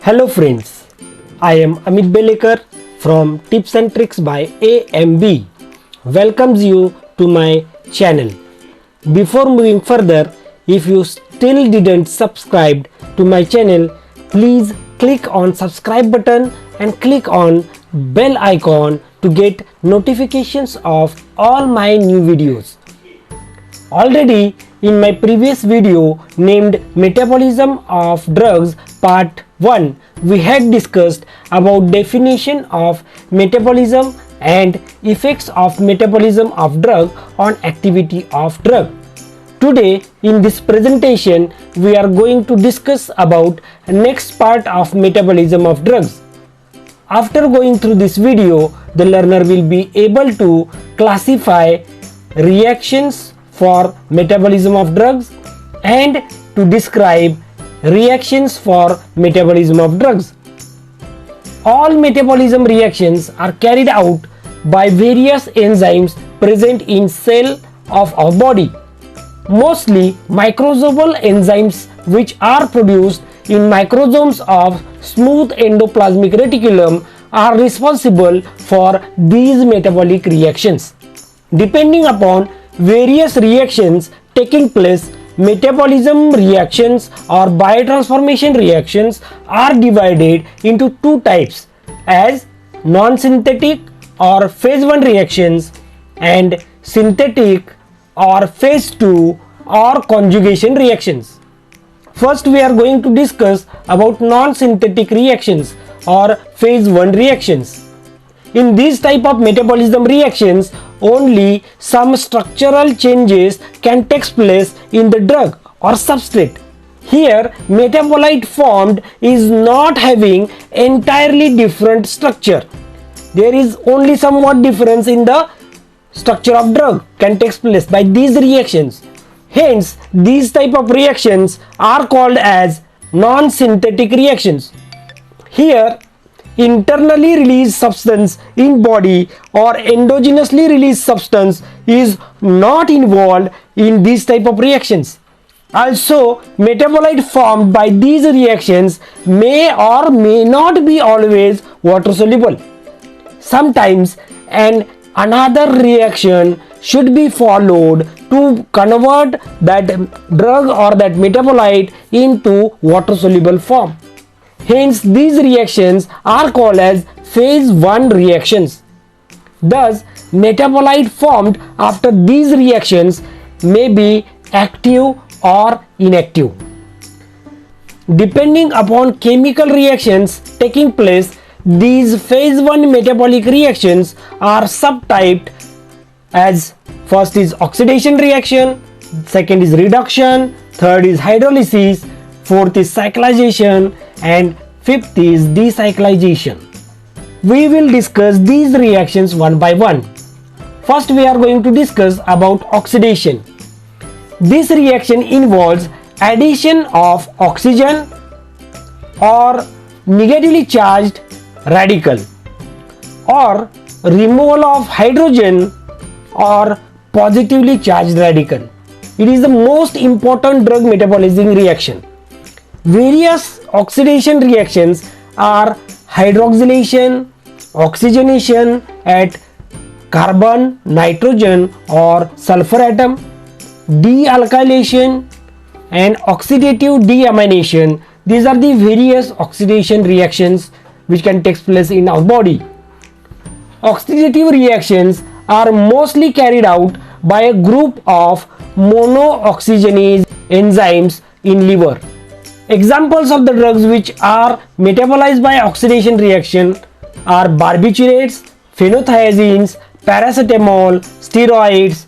Hello friends, I am Amit Belekar from Tips and Tricks by AMB. Welcomes you to my channel. Before moving further, if you still didn't subscribe to my channel, please click on subscribe button and click on bell icon to get notifications of all my new videos. Already in my previous video named Metabolism of Drugs Part 1, we had discussed about definition of metabolism and effects of metabolism of drug on activity of drug. Today in this presentation we are going to discuss about next part of metabolism of drugs. After going through this video, the learner will be able to classify reactions for metabolism of drugs and to describe reactions for metabolism of drugs. All metabolism reactions are carried out by various enzymes present in cell of our body. Mostly microsomal enzymes which are produced in microsomes of smooth endoplasmic reticulum are responsible for these metabolic reactions. Depending upon various reactions taking place, metabolism reactions or biotransformation reactions are divided into two types as non-synthetic or phase 1 reactions and synthetic or phase 2 or conjugation reactions. First we are going to discuss about non-synthetic reactions or phase 1 reactions. In these type of metabolism reactions, only some structural changes can take place in the drug or substrate. Here, metabolite formed is not having entirely different structure. There is only somewhat difference in the structure of drug can take place by these reactions. Hence, these type of reactions are called as non-synthetic reactions. Here, internally released substance in body or endogenously released substance is not involved in these type of reactions. Also, metabolite formed by these reactions may or may not be always water soluble. Sometimes another reaction should be followed to convert that drug or that metabolite into water soluble form. Hence, these reactions are called as phase 1 reactions. Thus, metabolite formed after these reactions may be active or inactive. Depending upon chemical reactions taking place, these phase 1 metabolic reactions are subtyped as first is oxidation reaction, second is reduction, third is hydrolysis, fourth is cyclization and fifth is decyclization. We will discuss these reactions one by one. First we are going to discuss about oxidation. This reaction involves addition of oxygen or negatively charged radical or removal of hydrogen or positively charged radical. It is the most important drug metabolizing reaction. Various oxidation reactions are hydroxylation, oxygenation at carbon, nitrogen or sulfur atom, dealkylation and oxidative deamination. These are the various oxidation reactions which can take place in our body. Oxidative reactions are mostly carried out by a group of monooxygenase enzymes in liver. Examples of the drugs which are metabolized by oxidation reaction are barbiturates, phenothiazines, paracetamol, steroids,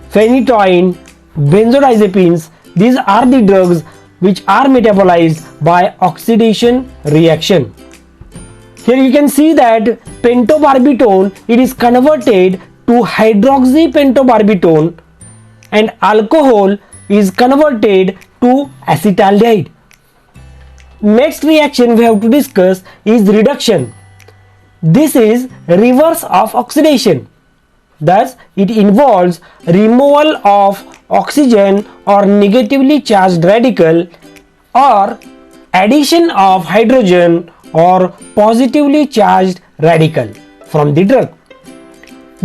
phenytoin, benzodiazepines. These are the drugs which are metabolized by oxidation reaction. Here you can see that pentobarbitone, it is converted to hydroxypentobarbitone and alcohol is converted to acetaldehyde. Next reaction we have to discuss is reduction. This is reverse of oxidation. Thus, it involves removal of oxygen or negatively charged radical or addition of hydrogen or positively charged radical from the drug.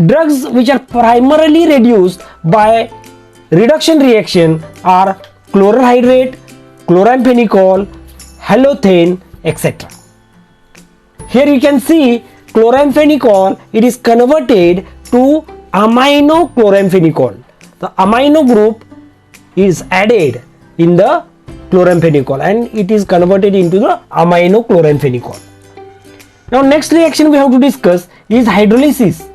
Drugs which are primarily reduced by reduction reaction are chlorohydrate, chloramphenicol, halothane, etc. Here you can see chloramphenicol, it is converted to aminochloromphenicol. The amino group is added in the chloramphenicol and it is converted into the aminochloromphenicol. Now next reaction we have to discuss is hydrolysis.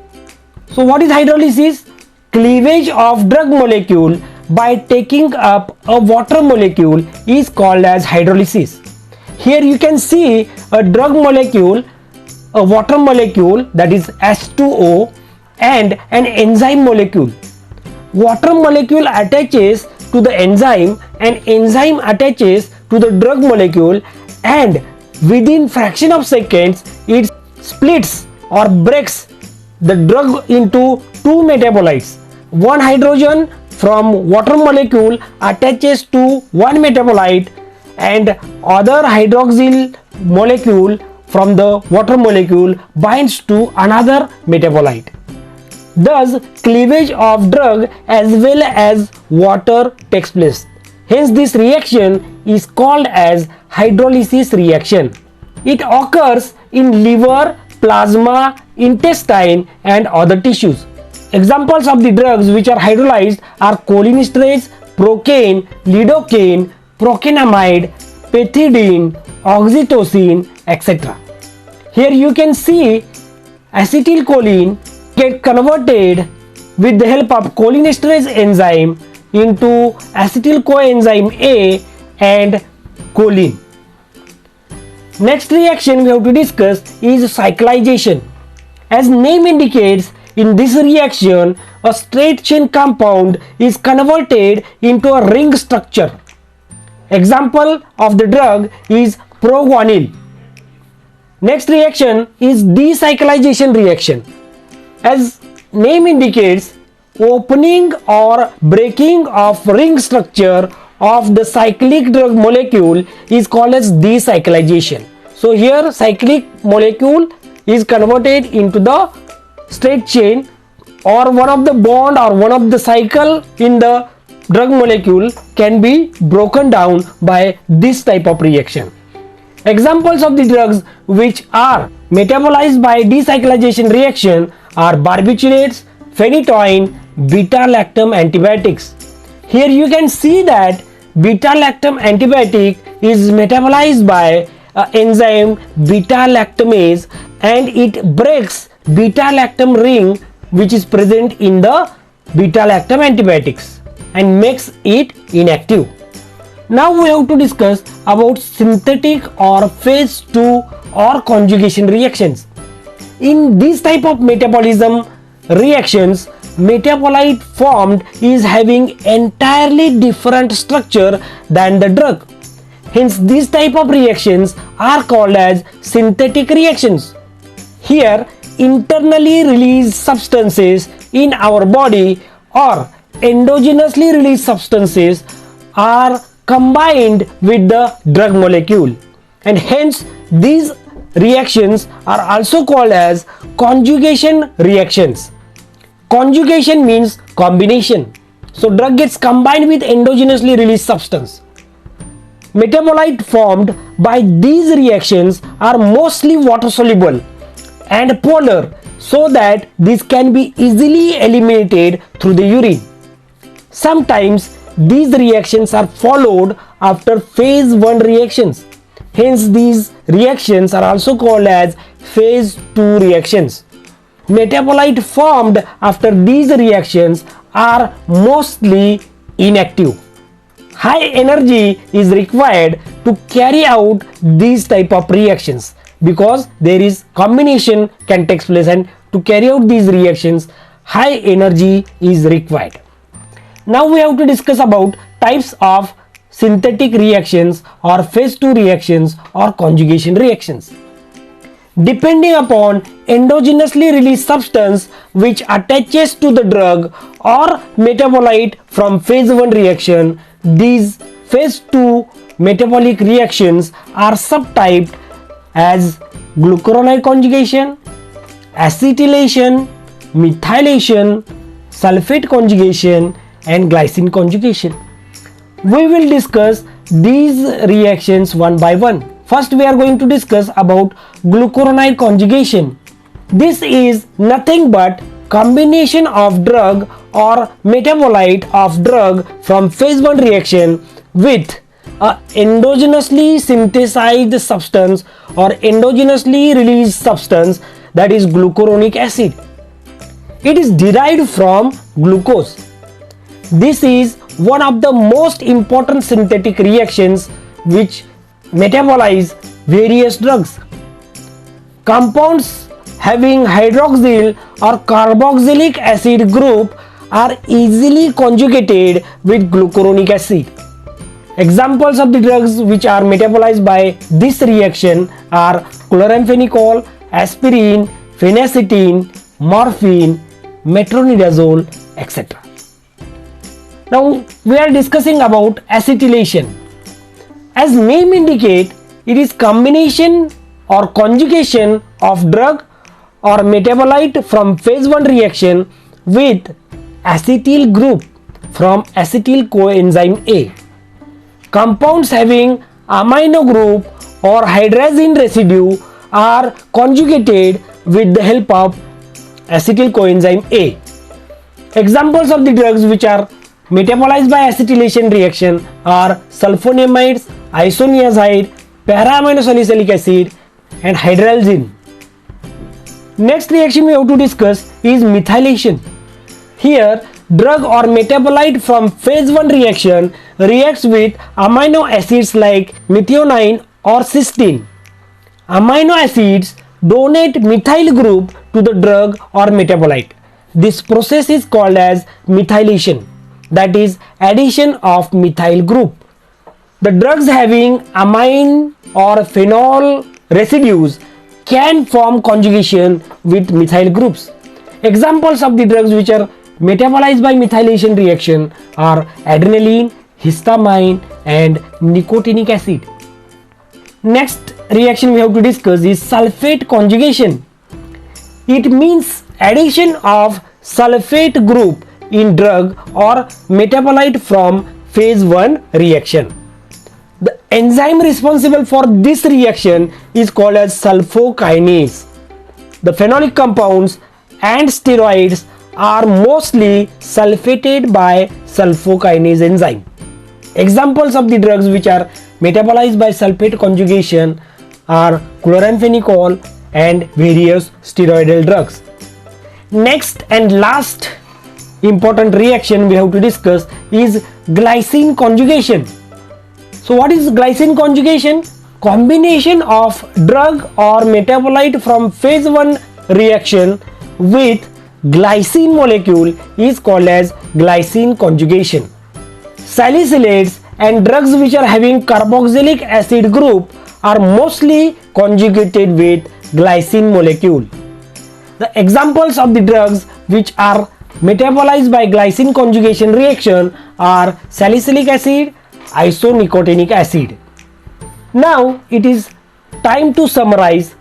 So what is hydrolysis? Cleavage of drug molecule by taking up a water molecule is called as hydrolysis. Here you can see a drug molecule, a water molecule, that is H2O, and an enzyme molecule. Water molecule attaches to the enzyme and enzyme attaches to the drug molecule, and within fraction of seconds it splits or breaks the drug into two metabolites. One hydrogen from water molecule attaches to one metabolite and other hydroxyl molecule from the water molecule binds to another metabolite. Thus, cleavage of drug as well as water takes place. Hence, this reaction is called as hydrolysis reaction. It occurs in liver, plasma, intestine and other tissues. Examples of the drugs which are hydrolyzed are cholinesterase, procaine, lidocaine, procainamide, pethidine, oxytocin, etc. Here you can see acetylcholine get converted with the help of cholinesterase enzyme into acetyl coenzyme A and choline. Next reaction we have to discuss is cyclization. As name indicates, in this reaction a straight chain compound is converted into a ring structure. Example of the drug is proguanil. Next reaction is decyclization reaction. As name indicates, opening or breaking of ring structure of the cyclic drug molecule is called as decyclization. So here cyclic molecule is converted into the straight chain, or one of the bond or one of the cycle in the drug molecule can be broken down by this type of reaction. Examples of the drugs which are metabolized by decyclization reaction are barbiturates, phenytoin, beta-lactam antibiotics. Here you can see that beta-lactam antibiotic is metabolized by enzyme beta-lactamase and it breaks beta-lactam ring which is present in the beta-lactam antibiotics and makes it inactive. Now we have to discuss about synthetic or phase 2 or conjugation reactions. In this type of metabolism reactions, metabolite formed is having entirely different structure than the drug. Hence this type of reactions are called as synthetic reactions. Here internally released substances in our body or endogenously released substances are combined with the drug molecule, and hence these reactions are also called as conjugation reactions. Conjugation means combination. So drug gets combined with endogenously released substance. Metabolite formed by these reactions are mostly water soluble and polar, so that this can be easily eliminated through the urine. Sometimes these reactions are followed after phase 1 reactions. Hence these reactions are also called as phase 2 reactions. Metabolite formed after these reactions are mostly inactive. High energy is required to carry out these type of reactions because there is combination can take place, and to carry out these reactions high energy is required. Now we have to discuss about types of synthetic reactions or phase 2 reactions or conjugation reactions. Depending upon endogenously released substance which attaches to the drug or metabolite from phase 1 reaction, these phase 2 metabolic reactions are subtyped as glucuronide conjugation, acetylation, methylation, sulfate conjugation, and glycine conjugation. We will discuss these reactions one by one. First, we are going to discuss about glucuronide conjugation. This is nothing but combination of drug or metabolite of drug from phase 1 reaction with a endogenously synthesized substance or endogenously released substance, that is glucuronic acid. It is derived from glucose. This is one of the most important synthetic reactions which metabolize various drugs. Compounds having hydroxyl or carboxylic acid group are easily conjugated with glucuronic acid. Examples of the drugs which are metabolized by this reaction are chloramphenicol, aspirin, phenacetin, morphine, metronidazole, etc. Now we are discussing about acetylation. As name indicate, it is combination or conjugation of drug or metabolite from phase 1 reaction with acetyl group from acetyl coenzyme A. Compounds having amino group or hydrazine residue are conjugated with the help of acetyl coenzyme A. Examples of the drugs which are metabolized by acetylation reaction are sulfonamides, isoniazide, para-aminosalicylic acid, and hydralazine. Next reaction we have to discuss is methylation. Here, drug or metabolite from phase 1 reaction reacts with amino acids like methionine or cysteine. Amino acids donate methyl group to the drug or metabolite. This process is called as methylation, that is addition of methyl group. The drugs having amine or phenol residues can form conjugation with methyl groups. Examples of the drugs which are metabolized by methylation reaction are adrenaline, histamine, and nicotinic acid. Next reaction we have to discuss is sulfate conjugation. It means addition of sulfate group in drug or metabolite from phase 1 reaction. The enzyme responsible for this reaction is called as sulfokinase. The phenolic compounds and steroids are mostly sulfated by sulfokinase enzyme. Examples of the drugs which are metabolized by sulfate conjugation are chloramphenicol and various steroidal drugs. Next and last important reaction we have to discuss is glycine conjugation. So what is glycine conjugation? Combination of drug or metabolite from phase 1 reaction with glycine molecule is called as glycine conjugation. Salicylates and drugs which are having carboxylic acid group are mostly conjugated with glycine molecule. The examples of the drugs which are metabolized by glycine conjugation reaction are salicylic acid, isonicotinic acid. Now it is time to summarize.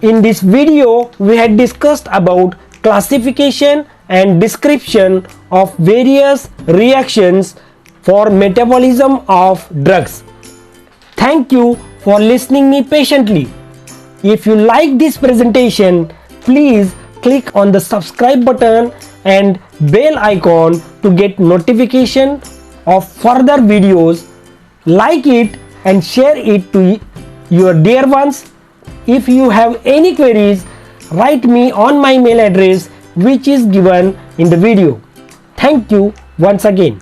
In this video we had discussed about classification and description of various reactions for metabolism of drugs. Thank you for listening me patiently. If you like this presentation, please click on the subscribe button and bell icon to get notification of further videos. Like it and share it to your dear ones. If you have any queries, write me on my mail address which is given in the video. Thank you once again.